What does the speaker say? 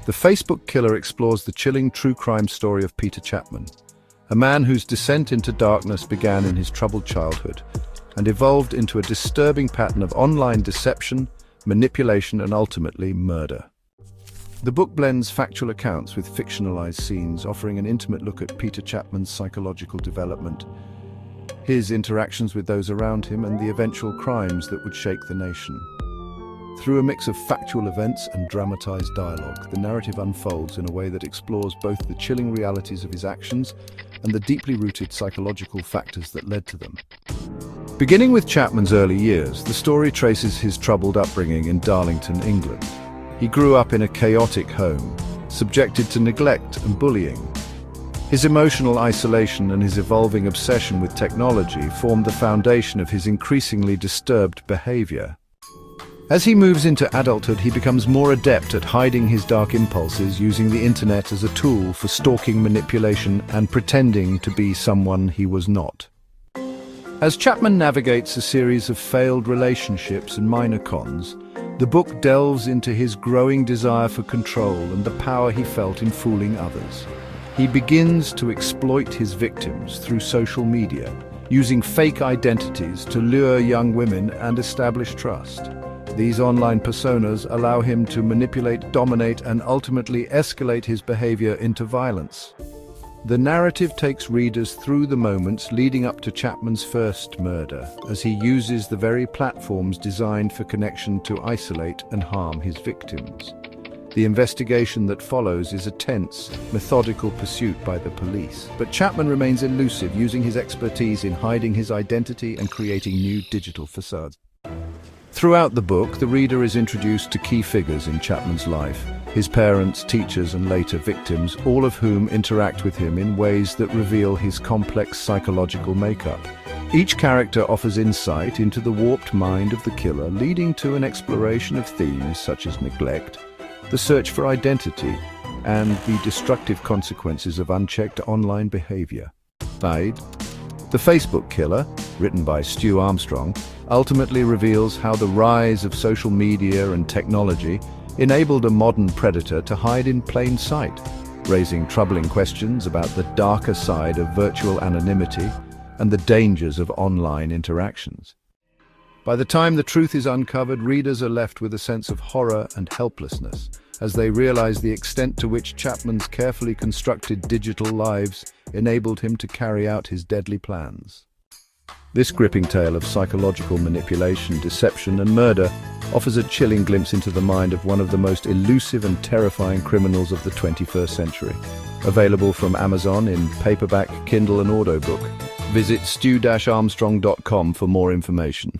The Facebook Killer explores the chilling true crime story of Peter Chapman, a man whose descent into darkness began in his troubled childhood and evolved into a disturbing pattern of online deception, manipulation, and ultimately murder. The book blends factual accounts with fictionalized scenes, offering an intimate look at Peter Chapman's psychological development, his interactions with those around him, and the eventual crimes that would shake the nation. Through a mix of factual events and dramatized dialogue, the narrative unfolds in a way that explores both the chilling realities of his actions and the deeply rooted psychological factors that led to them. Beginning with Chapman's early years, the story traces his troubled upbringing in Darlington, England. He grew up in a chaotic home, subjected to neglect and bullying. His emotional isolation and his evolving obsession with technology formed the foundation of his increasingly disturbed behavior. As he moves into adulthood, he becomes more adept at hiding his dark impulses, using the internet as a tool for stalking, manipulation, and pretending to be someone he was not. As Chapman navigates a series of failed relationships and minor cons, the book delves into his growing desire for control and the power he felt in fooling others. He begins to exploit his victims through social media, using fake identities to lure young women and establish trust. These online personas allow him to manipulate, dominate, and ultimately escalate his behavior into violence. The narrative takes readers through the moments leading up to Chapman's first murder, as he uses the very platforms designed for connection to isolate and harm his victims. The investigation that follows is a tense, methodical pursuit by the police, but Chapman remains elusive, using his expertise in hiding his identity and creating new digital facades. Throughout the book, the reader is introduced to key figures in Chapman's life: his parents, teachers, and later victims, all of whom interact with him in ways that reveal his complex psychological makeup. Each character offers insight into the warped mind of the killer, leading to an exploration of themes such as neglect, the search for identity, and the destructive consequences of unchecked online behavior. The Facebook Killer, written by Stu Armstrong, ultimately reveals how the rise of social media and technology enabled a modern predator to hide in plain sight, raising troubling questions about the darker side of virtual anonymity and the dangers of online interactions. By the time the truth is uncovered, readers are left with a sense of horror and helplessness as they realize the extent to which Chapman's carefully constructed digital lives enabled him to carry out his deadly plans. This gripping tale of psychological manipulation, deception, and murder offers a chilling glimpse into the mind of one of the most elusive and terrifying criminals of the 21st century. Available from Amazon in paperback, Kindle, and audiobook. Visit stu-armstrong.com for more information.